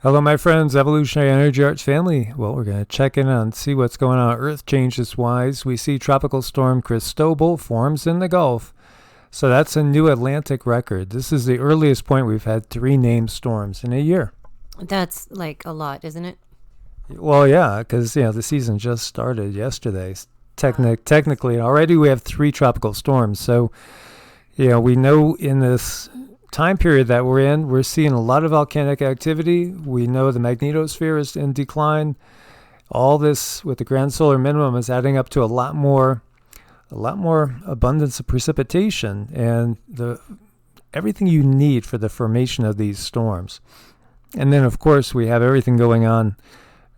Hello, my friends, Evolutionary Energy Arts family. Well, we're going to check in and see what's going on Earth changes wise. We see Tropical Storm Cristobal forms in the Gulf. So that's a new Atlantic record. This is the earliest point we've had 3 named storms in a year. That's like a lot, isn't it? Well, yeah, because the season just started yesterday. Wow. Technically, already we have 3 tropical storms. So, we know in this time period that we're in, we're seeing a lot of volcanic activity. We know the magnetosphere is in decline. All this with the grand solar minimum is adding up to a lot more abundance of precipitation and everything you need for the formation of these storms. And then, of course, we have everything going on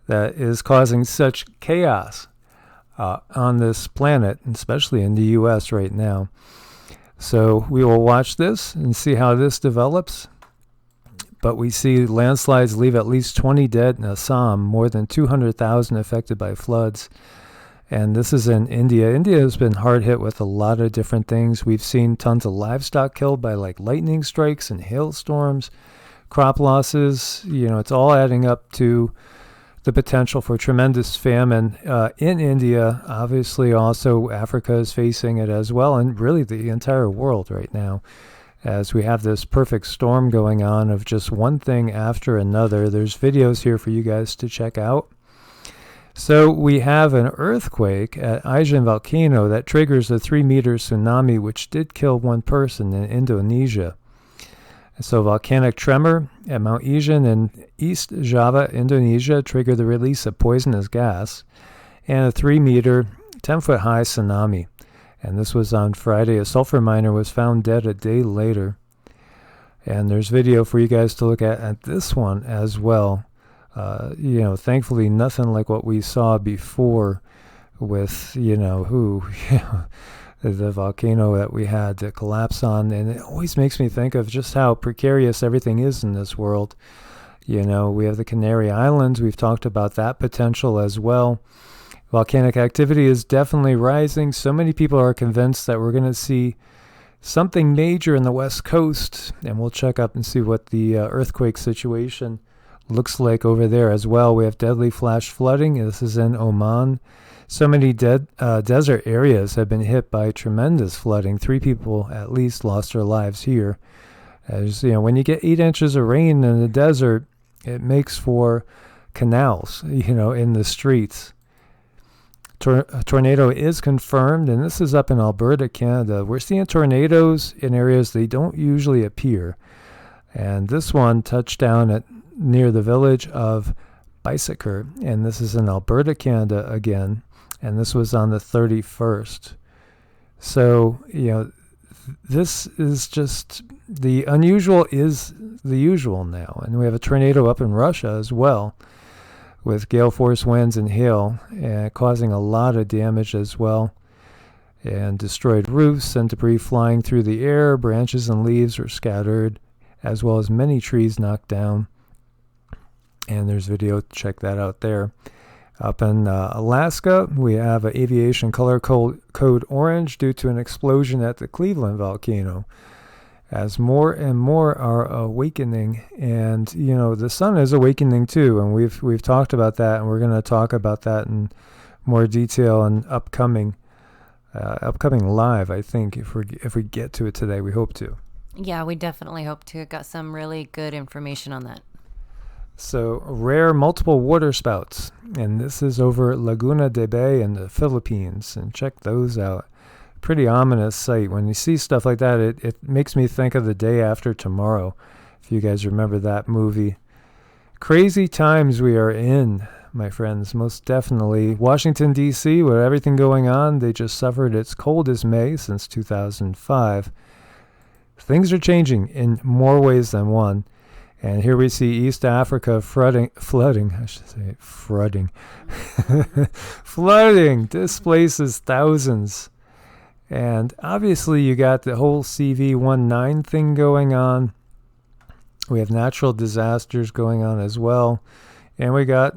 that is causing such chaos on this planet, especially in the U.S. right now. So we will watch this and see how this develops. But we see landslides leave at least 20 dead in Assam, more than 200,000 affected by floods. And this is in India. India has been hard hit with a lot of different things. We've seen tons of livestock killed by like lightning strikes and hailstorms, crop losses. It's all adding up to the potential for tremendous famine in India. Obviously, also Africa is facing it as well, and really the entire world right now, as we have this perfect storm going on of just one thing after another. There's videos here for you guys to check out. So we have an earthquake at Ijen volcano that triggers a 3-meter tsunami, which did kill one person in Indonesia. So volcanic tremor at Mount Ijen in East Java, Indonesia, triggered the release of poisonous gas, and a 3-meter, 10-foot-high tsunami. And this was on Friday. A sulfur miner was found dead a day later. And there's video for you guys to look at this one as well. Thankfully nothing like what we saw before with, the volcano that we had to collapse on. And it always makes me think of just how precarious everything is in this world. We have the Canary Islands. We've talked about that potential as well. Volcanic activity is definitely rising. So many people are convinced that we're going to see something major in the West Coast. And we'll check up and see what the earthquake situation looks like over there as well. We have deadly flash flooding. This is in Oman. So many desert areas have been hit by tremendous flooding. 3 people at least lost their lives here. As when you get 8 inches of rain in the desert, it makes for canals, in the streets. A tornado is confirmed, and this is up in Alberta, Canada. We're seeing tornadoes in areas they don't usually appear. And this one touched down near the village of Bicycle, and this is in Alberta, Canada again. And this was on the 31st. So, this is just, the unusual is the usual now. And we have a tornado up in Russia as well, with gale force winds and hail, causing a lot of damage as well. And destroyed roofs and debris flying through the air. Branches and leaves were scattered, as well as many trees knocked down. And there's video, check that out there. Up in Alaska, we have an aviation color code orange due to an explosion at the Cleveland volcano. As more and more are awakening, and the sun is awakening too, and we've talked about that, and we're going to talk about that in more detail in upcoming live. I think if we get to it today, we hope to. Yeah, we definitely hope to. Got some really good information on that. So, rare multiple water spouts. And this is over Laguna de Bay in the Philippines. And check those out. Pretty ominous sight. When you see stuff like that, it makes me think of The Day After Tomorrow. If you guys remember that movie. Crazy times we are in, my friends. Most definitely. Washington, D.C., with everything going on, they just suffered its coldest May since 2005. Things are changing in more ways than one. And here we see East Africa flooding, flooding displaces thousands. And obviously you got the whole CV-19 thing going on. We have natural disasters going on as well. And we got,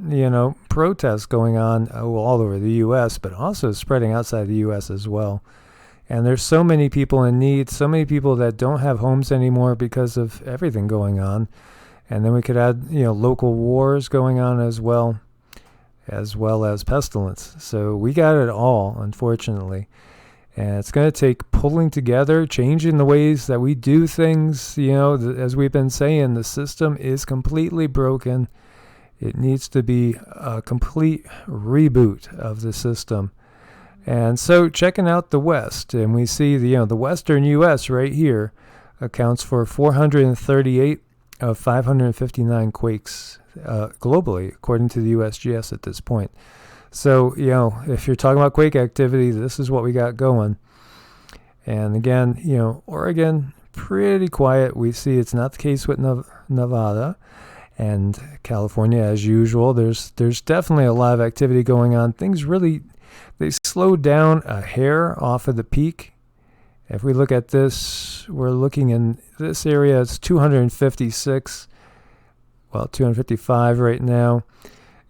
protests going on all over the U.S., but also spreading outside the U.S. as well. And there's so many people in need, so many people that don't have homes anymore because of everything going on. And then we could add, local wars going on as well as pestilence. So we got it all, unfortunately. And it's going to take pulling together, changing the ways that we do things. As we've been saying, the system is completely broken. It needs to be a complete reboot of the system. And so checking out the West, and we see the Western U.S. right here accounts for 438 of 559 quakes globally, according to the USGS at this point. So, if you're talking about quake activity, this is what we got going. And again, Oregon, pretty quiet. We see it's not the case with Nevada and California as usual. There's definitely a lot of activity going on. Things really, they slowed down a hair off of the peak. If we look at this, we're looking in this area, it's 255 right now.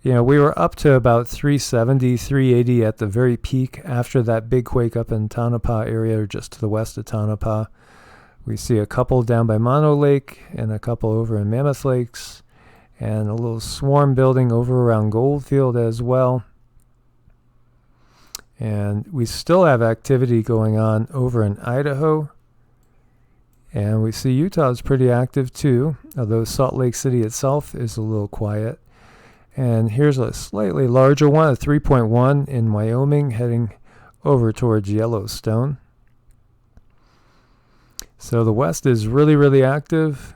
We were up to about 370, 380 at the very peak after that big quake up in Tonopah area, or just to the west of Tonopah. We see a couple down by Mono Lake and a couple over in Mammoth Lakes, and a little swarm building over around Goldfield as well. And we still have activity going on over in Idaho. And we see Utah is pretty active too, although Salt Lake City itself is a little quiet. And here's a slightly larger one, a 3.1 in Wyoming, heading over towards Yellowstone. So the West is really, really active,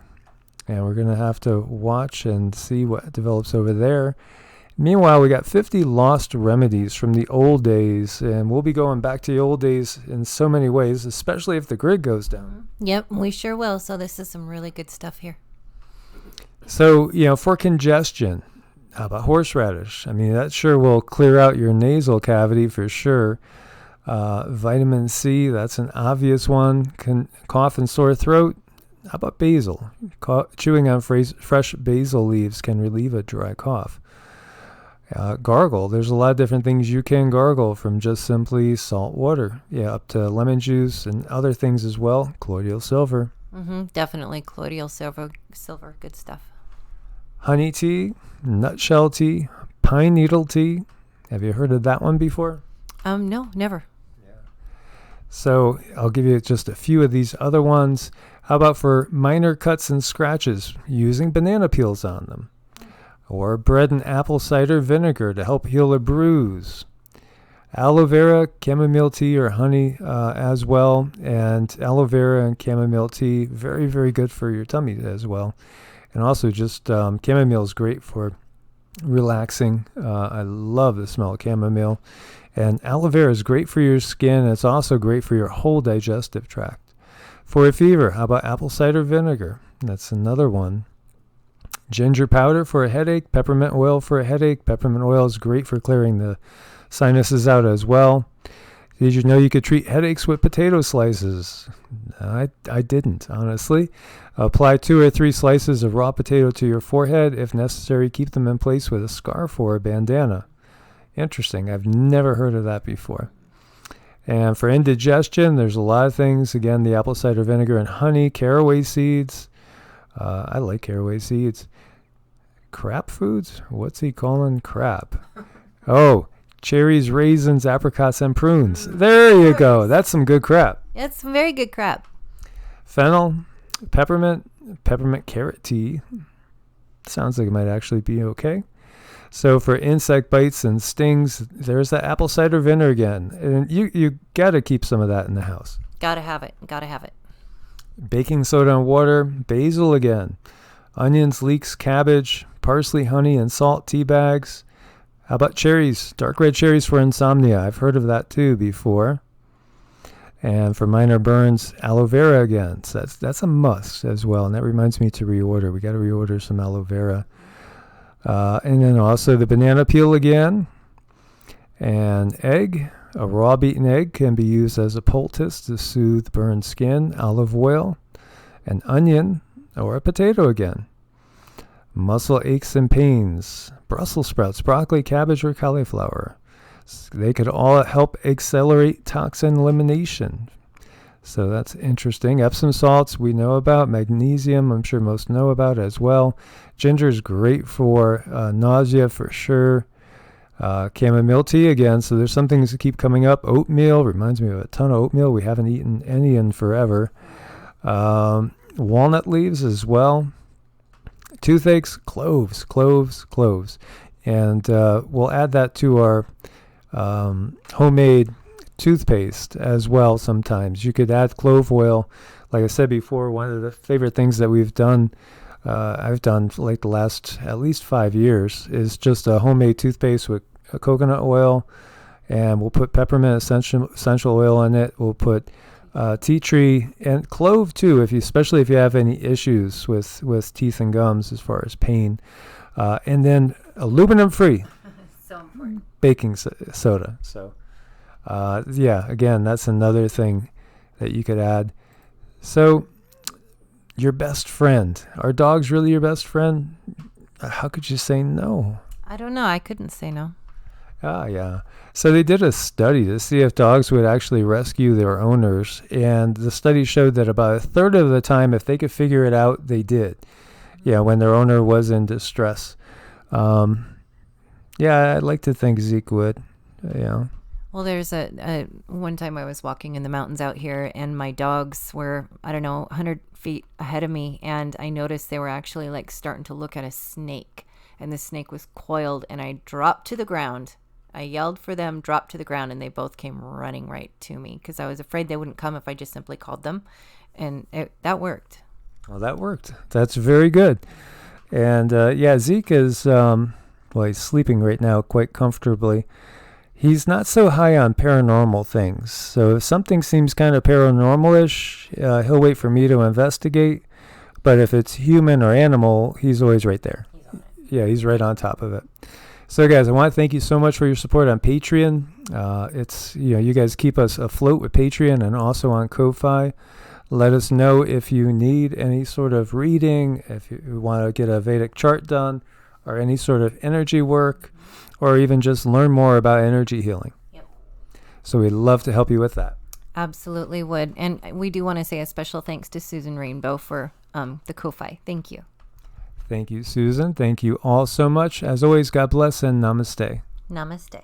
and we're going to have to watch and see what develops over there. Meanwhile, we got 50 lost remedies from the old days, and we'll be going back to the old days in so many ways, especially if the grid goes down. Yep, we sure will. So this is some really good stuff here. So, for congestion, how about horseradish? I mean, that sure will clear out your nasal cavity for sure. Vitamin C, that's an obvious one. Cough and sore throat. How about basil? Chewing on fresh basil leaves can relieve a dry cough. Gargle. There's a lot of different things you can gargle, from just simply salt water, up to lemon juice and other things as well. Colloidal silver. Definitely colloidal silver. Good stuff. Honey tea, nutshell tea, pine needle tea. Have you heard of that one before? No, never. So I'll give you just a few of these other ones. How about for minor cuts and scratches, using banana peels on them? Or bread and apple cider vinegar to help heal a bruise. Aloe vera, chamomile tea, or honey as well. And aloe vera and chamomile tea, very, very good for your tummy as well. And also just chamomile is great for relaxing. I love the smell of chamomile. And aloe vera is great for your skin. It's also great for your whole digestive tract. For a fever, how about apple cider vinegar? That's another one. Ginger powder for a headache, peppermint oil for a headache. Peppermint oil is great for clearing the sinuses out as well. Did you know you could treat headaches with potato slices? I didn't, honestly. Apply 2 or 3 slices of raw potato to your forehead. If necessary, keep them in place with a scarf or a bandana. Interesting. I've never heard of that before. And for indigestion, there's a lot of things. Again, the apple cider vinegar and honey, caraway seeds. I like caraway seeds. Crap foods? What's he calling crap? Oh, cherries, raisins, apricots, and prunes. There you go. That's some good crap. That's some very good crap. Fennel, peppermint carrot tea. Sounds like it might actually be okay. So for insect bites and stings, there's the apple cider vinegar again. And you got to keep some of that in the house. Gotta have it. Baking soda and water, basil again. Onions, leeks, cabbage, parsley, honey, and salt tea bags. How about cherries? Dark red cherries for insomnia. I've heard of that too before. And for minor burns, aloe vera again. So that's a must as well. And that reminds me to reorder. We got to reorder some aloe vera. And then also the banana peel again. And egg. A raw beaten egg can be used as a poultice to soothe burned skin. Olive oil. An onion or a potato again. Muscle aches and pains. Brussels sprouts, broccoli, cabbage, or cauliflower. They could all help accelerate toxin elimination. So that's interesting. Epsom salts we know about. Magnesium, I'm sure most know about as well. Ginger is great for nausea for sure. Chamomile tea again. So there's some things that keep coming up. Oatmeal reminds me of a ton of oatmeal. We haven't eaten any in forever. Walnut leaves as well. Toothaches, cloves. And we'll add that to our homemade toothpaste as well sometimes. You could add clove oil. Like I said before, one of the favorite things that we've done, I've done for like the last at least 5 years, is just a homemade toothpaste with coconut oil, and we'll put peppermint essential oil in it. We'll put tea tree and clove too, especially if you have any issues with teeth and gums as far as pain. And then aluminum free. So important. Baking soda. So again, that's another thing that you could add. So your best friend. Are dogs really your best friend? How could you say no? I don't know. I couldn't say no. Yeah. So they did a study to see if dogs would actually rescue their owners, and the study showed that about a third of the time, if they could figure it out, they did. Yeah, when their owner was in distress. I'd like to think Zeke would. Yeah. Well, there's a one time I was walking in the mountains out here, and my dogs were, 100 feet ahead of me, and I noticed they were actually like starting to look at a snake, and the snake was coiled, and I dropped to the ground. I yelled for them, dropped to the ground, and they both came running right to me because I was afraid they wouldn't come if I just simply called them, and that worked. Well, that worked. That's very good. And Zeke is, he's sleeping right now quite comfortably. He's not so high on paranormal things. So if something seems kind of paranormal-ish, he'll wait for me to investigate. But if it's human or animal, he's always right there. He's right on top of it. So guys, I want to thank you so much for your support on Patreon. You guys keep us afloat with Patreon and also on Ko-Fi. Let us know if you need any sort of reading, if you want to get a Vedic chart done, or any sort of energy work, or even just learn more about energy healing. Yep. So we'd love to help you with that. Absolutely would. And we do want to say a special thanks to Susan Rainbow for the Ko-Fi. Thank you. Thank you, Susan. Thank you all so much. As always, God bless and namaste. Namaste.